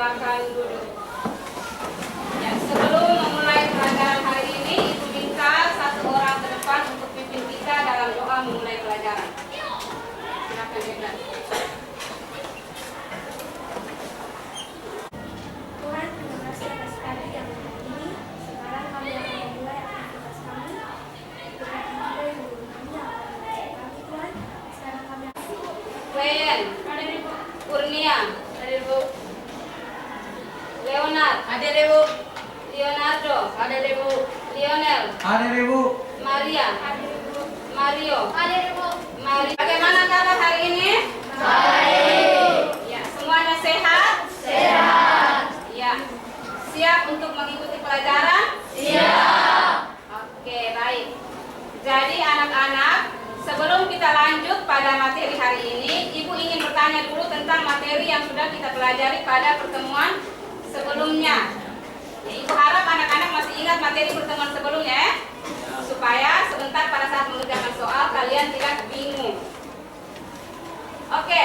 silakan duduk. Ya, sebelum memulai pelajaran hari ini, Ibu minta satu orang ke depan untuk pimpin kita dalam doa memulai pelajaran. Silakan Bunda. Tuhan, terima kasih atas hari yang ini. Sekarang kami akan memulai aktivitas kami. Berkati juga yang guru kami yang akan mengajar kami, Tuhan. Sekarang kami Wayan, ada Ibu. Kurnia, ada Ibu. Leonard, ada Ibu. Leonardo, ada Ibu. Lionel, Ada Ibu. Maria, ada Ibu. Mario, Ada Ibu. Maria. Bagaimana kabar hari ini? Baik. Ya, semuanya sehat? Sehat. Ya. Siap untuk mengikuti pelajaran? Siap. Oke, baik. Jadi anak-anak, sebelum kita lanjut pada materi hari ini, Ibu ingin bertanya dulu tentang materi yang sudah kita pelajari pada pertemuan sebelumnya. Ya, Ibu harap anak-anak masih ingat materi pertemuan sebelumnya ya? Supaya sebentar pada saat mengerjakan soal kalian tidak bingung. Oke,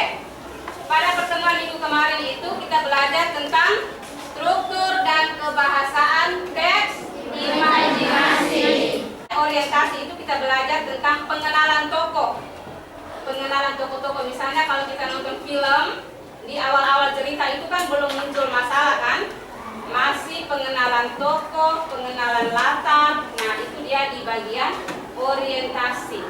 pada pertemuan minggu kemarin itu kita belajar tentang struktur dan kebahasaan teks imajinasi. Orientasi itu kita belajar tentang pengenalan tokoh. Pengenalan tokoh-tokoh, misalnya kalau kita nonton film, di awal-awal cerita itu kan belum muncul masalah kan? Masih pengenalan tokoh, pengenalan latar. Nah, itu dia di bagian orientasi.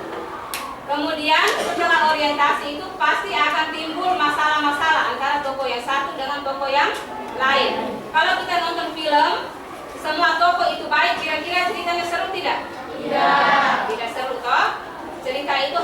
Kemudian setelah orientasi itu pasti akan timbul masalah-masalah antara tokoh yang satu dengan tokoh yang lain. Kalau kita nonton film, semua tokoh itu baik, kira-kira ceritanya seru tidak? Tidak. Tidak seru toh? Cerita itu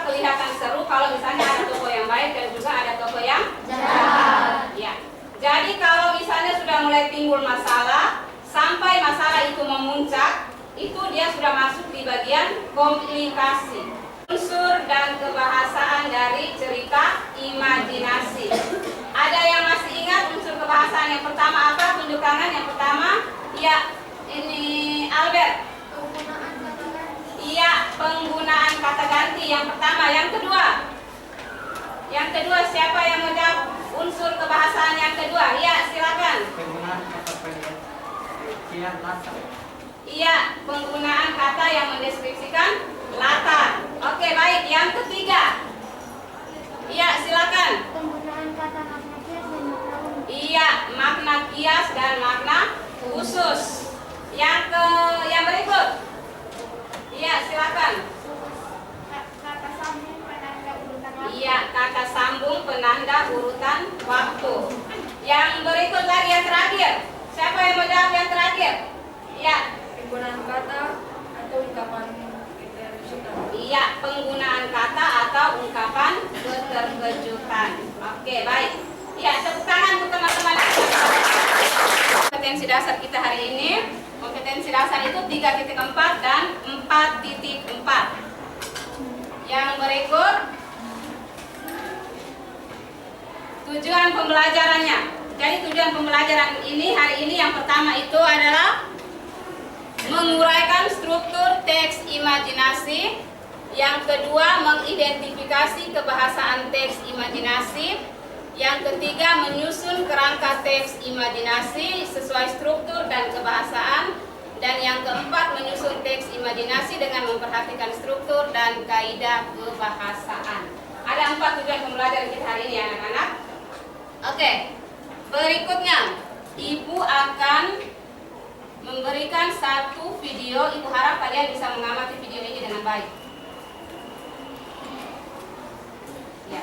kelihatan seru kalau misalnya ada tokoh yang baik dan juga ada tokoh yang jahat. Ya. Jadi kalau misalnya sudah mulai timbul masalah, sampai masalah itu memuncak, itu dia sudah masuk di bagian komplikasi. Unsur dan kebahasaan dari cerita imajinasi. Ada yang masih ingat unsur kebahasaan yang pertama apa? Tunjuk tangan yang pertama. Iya, ini Albert. Penggunaan kata ganti. Iya, penggunaan kata ganti yang pertama. Yang kedua. Yang kedua siapa yang mau jawab unsur kebahasaan yang kedua? Iya, silakan. Penggunaan kata pengertian latar. Iya, penggunaan kata yang mendeskripsikan latar. Oke, baik. Yang ketiga. Iya, silakan. Penggunaan kata makna kias dan makna umum. Iya, makna kias dan makna khusus. Yang berikut. Iya, silakan. Kata sambung penanda urutan waktu. Iya, kata sambung penanda urutan waktu. Yang berikut lagi yang terakhir. Siapa yang mau jawab yang terakhir? Iya. Penggunaan kata atau ungkapan keterkejutan. Iya, penggunaan kata atau ungkapan keterkejutan. Oke, baik. Iya, tepuk tangan untuk teman-teman. Kompetensi dasar kita hari ini, kompetensi dasar itu 3.4 dan 4.4. Yang berikut, tujuan pembelajarannya. Jadi tujuan pembelajaran ini hari ini yang pertama itu adalah menguraikan struktur teks imajinasi. Yang kedua, mengidentifikasi kebahasaan teks imajinasi. Yang ketiga, menyusun kerangka teks imajinasi sesuai struktur dan kebahasaan. Dan yang keempat, menyusun teks imajinasi dengan memperhatikan struktur dan kaidah kebahasaan. Ada 4 tujuan pembelajaran kita hari ini ya anak-anak. Oke, berikutnya Ibu akan memberikan satu video. Ibu harap kalian bisa mengamati video ini dengan baik. Ya.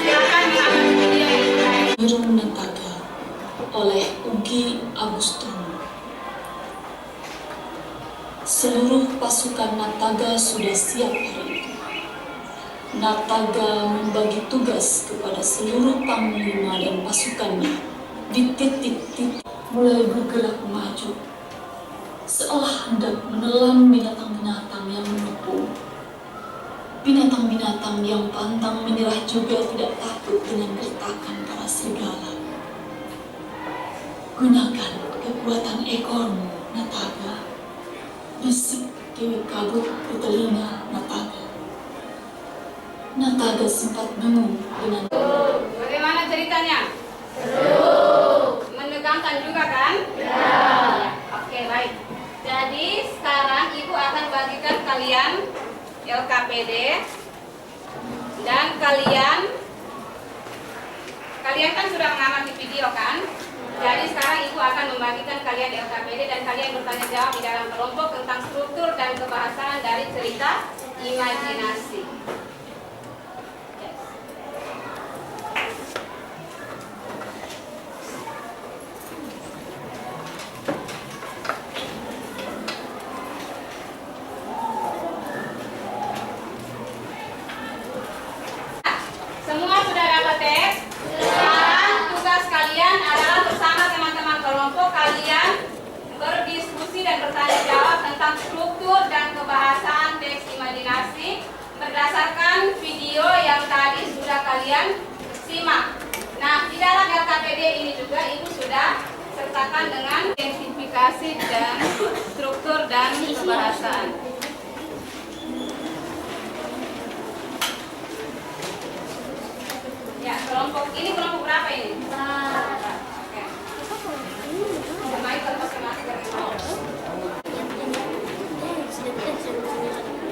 Silakan mengamati video ini. Irung Nataga oleh Ugi Agustin. Seluruh pasukan Nataga sudah siap hari ini. Nataga membagi tugas kepada seluruh panglima dan pasukannya di titik-titik mulai bergerak maju, seolah hendak menelan binatang-binatang yang menepung. Binatang-binatang yang pantang menyerah juga tidak takut dengan gertakan para serigala. Gunakan kekuatan ekormu, Nataga. Bisik Dewi Kabut di telinga Nataga. Nataga sempat bingung dengan Bagaimana ceritanya? Seru. Menegangkan juga kan? Ya. Oke, baik. Jadi sekarang Ibu akan bagikan kalian LKPD dan kalian kan sudah mengamati video kan? Jadi sekarang Ibu akan membagikan kalian LKPD dan kalian bertanya jawab di dalam kelompok tentang struktur dan kebahasaan dari cerita imajinasi. Semua sudah dapat teks? Sekarang tugas kalian adalah bersama teman-teman kelompok kalian berdiskusi dan bertanya jawab tentang struktur dan kebahasaan teks imajinasi berdasarkan video yang tadi sudah kalian simak. Nah, di dalam LKPD ini juga Ibu sudah sertakan dengan identifikasi dan struktur dan kebahasaan. Ya, kelompok ini kelompok berapa ini? Oke. Michael pakai masker itu.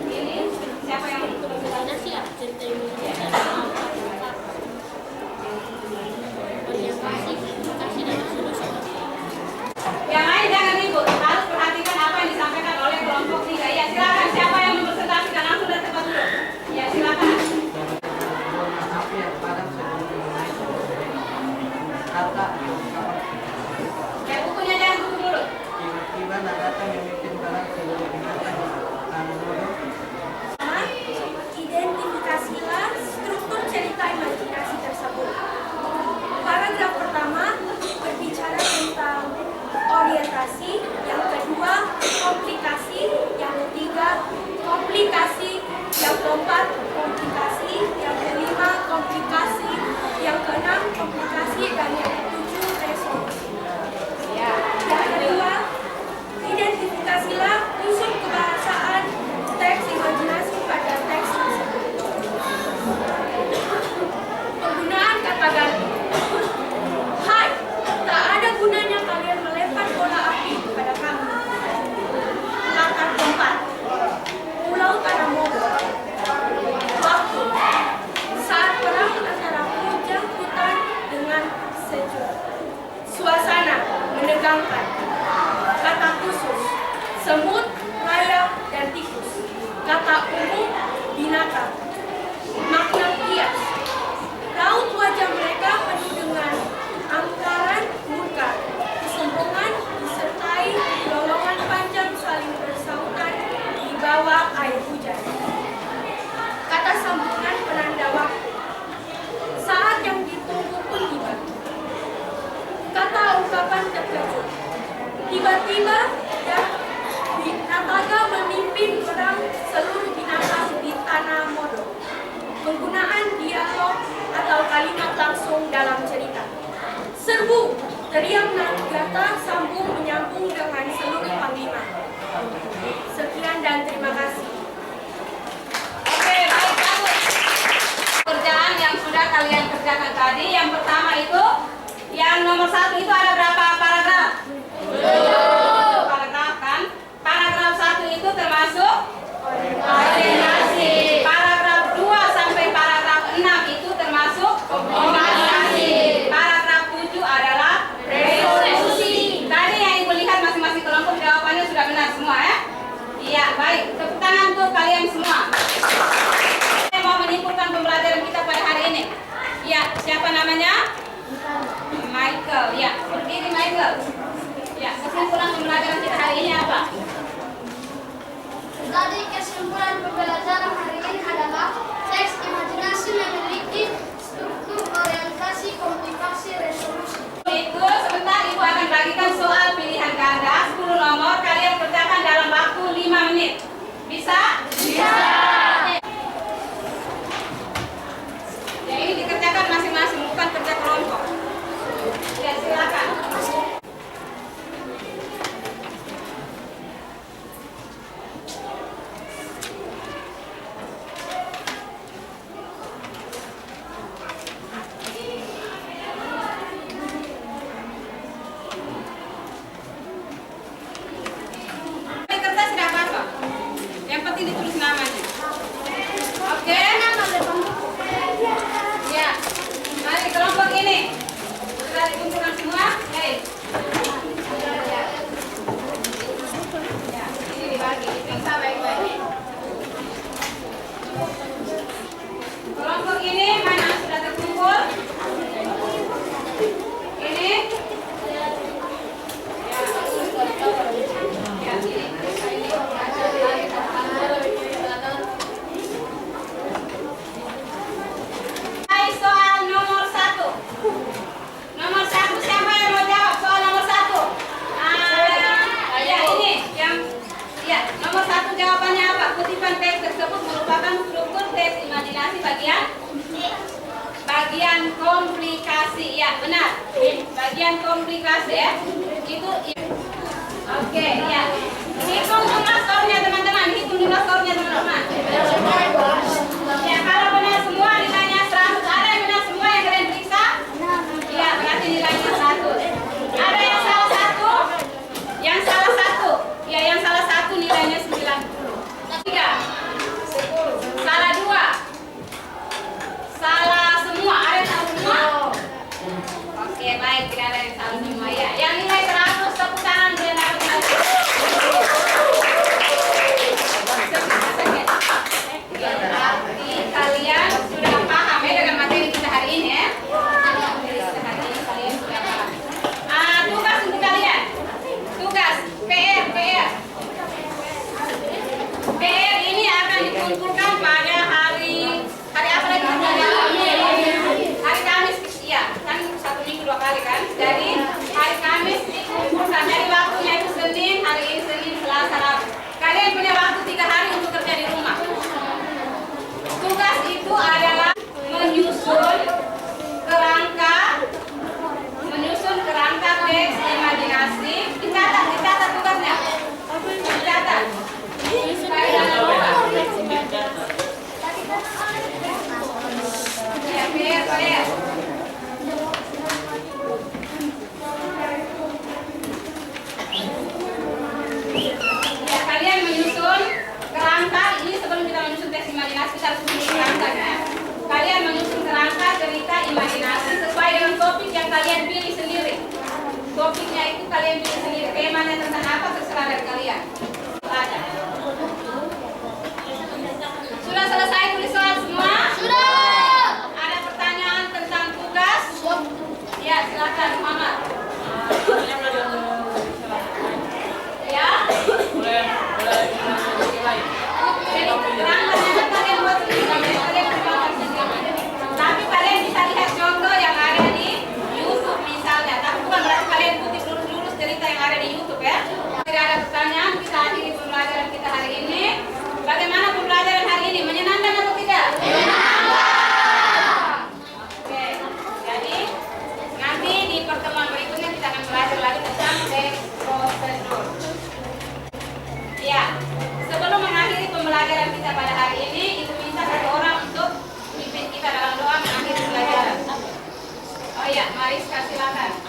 Ini siapa yang yang lain jangan ribut, harus perhatikan apa yang disampaikan oleh kelompok 3. Ya, silakan siapa yang mempresentasikan langsung dari tempat duduk. Ya, silakan. Kata Ya, bukunya jangan buku dulu. tiba-tiba Nagata memimpin barang seluruh binatang bodoh. Identifikasilah struktur cerita imajinasi tersebut. Paragraf pertama berbicara tentang orientasi, yang kedua komplikasi, yang ketiga komplikasi, yang keempat komplikasi, yang kelima komplikasi, yang keenam komplikasi, dan yang ketujuh resolusi. Ya. Yang kedua, identifikasilah unsur kebahasaan teks imajinasi pada teks tersebut. Penggunaan kata ganti. Hai, tak ada gunanya kalian melempar bola api kepada kami. Latar tempat. Pulau Tanamogo. Waktu. Saat perang antara hujan hutan dengan sejuk. Suasana menegangkan. Kata khusus. Semut, rayap, dan tikus. Kata umum, binatang. Makna kias. Raut wajah mereka penuh dengan angkaran murka, kesombongan disertai golongan panjang saling bersautan di bawah air hujan. Kata sambungan penanda waktu. Saat yang ditunggu pun tiba. Kata ungkapan terkejut. Tiba-tiba dan Nataga memimpin perang seluruh binatang di tanah Modo. Penggunaan dialog atau kalimat langsung dalam cerita. Serbu, teriak Nagata sambung menyambung dengan seluruh panglima. Sekian dan terima kasih. Oke, baik, bagus. Kerjaan yang sudah kalian kerjakan tadi, yang pertama itu, yang nomor 1 itu ada berapa paragraf? Paragraf kan? Paragraf 1 itu termasuk orientasi. Paragraf 2 sampai paragraf 6 itu termasuk komplikasi. Paragraf 7 adalah resolusi. Tadi yang Ibu lihat masing-masing kelompok jawabannya sudah benar semua ya? Iya, baik. Tepuk tangan untuk kalian semua. Saya mau menyimpulkan pembelajaran kita pada hari ini. Ya, siapa namanya? Michael. Ya, berdiri Michael. Ya, kesimpulan pembelajaran kita hari ini apa? Jadi kesimpulan pembelajaran hari ini adalah teks imajinasi memiliki struktur orientasi, komplikasi, resolusi. Itu sebentar Ibu akan bagikan soal pilihan ganda 10 nomor, kalian kerjakan dalam waktu 5 menit. Bisa? Bisa. Ya, ini dikerjakan masing-masing, bukan kerja kelompok. Ya, silakan. dikumpulkan semua. Hei. Ya, ini dibagi, diperiksa baik-baik. Kelompok ini mana sudah terkumpul? Ini? Ya, ini. Soal nomor 1. Nomor 1 siapa yang mau jawab soal nomor 1? Ya ini yang ya nomor 1 jawabannya apa? Kutipan teks tersebut merupakan struktur teks imajinasi bagian komplikasi. Ya benar, bagian komplikasi ya. Itu oke ya. Hitung jumlah skornya teman-teman. Hitung jumlah skornya teman-teman. Ya kalau benar semua nilainya 100. Ada yang benar semua yang kalian periksa? Ya berarti nilainya 100. Ada yang salah 1? Yang salah 1? Ya yang salah 1 nilainya 90. 3. 10. Salah 2. Salah semua. Ada yang salah semua? Oke baik, tidak ada yang salah semua ya. Yang nilai 100 tepuk tangan dan berarti kalian sudah paham ya dengan materi kita hari ini ya. Hari ini kalian sudah paham. Tugas untuk kalian. Tugas PR. PR ini akan dikumpulkan pada hari apa lagi? Hari Kamis ya. Kan 1 minggu 2 kali kan. Jadi hari Kamis dikumpulkan. Jadi waktunya itu Senin, hari ini Senin, Selasa, Rabu. Kalian punya waktu 3 hari untuk kerja di rumah. Tugas itu adalah menyusun kerangka teks imajinasi. Dicatat tugasnya. Dicatat. Ya, PR. Ya, kalian menyusun kerangka ini sebelum kita menyusun teks imajinasi kita harus menyusun kerangka ya. Kalian menyusun kerangka cerita imajinasi sesuai dengan topik yang kalian pilih sendiri. Topiknya itu kalian pilih sendiri. Temanya tentang apa terserah dari kalian. Ada. Sudah selesai tulis soal semua? Sudah. Ada pertanyaan tentang tugas? Ya silakan Muhammad. Ya. Jadi kerangkanya kalian buat sendiri, kalian kembangkan sendiri. Tapi kalian bisa lihat contoh yang ada di YouTube misalnya. Tapi bukan berarti kalian kutip lurus-lurus cerita yang ada di YouTube ya. Tidak ada pertanyaan, kita akhiri pembelajaran kita hari ini. Bagaimana pembelajaran hari ini? Menyenangkan atau tidak? Menyenangkan. Oke. Jadi nanti di pertemuan berikutnya kita akan belajar lagi tentang teks prosedur. Ya, sebelum mengakhiri pembelajaran kita pada hari ini, Ibu minta satu orang untuk pimpin kita dalam doa mengakhiri pembelajaran. Oh iya, Mariska silakan.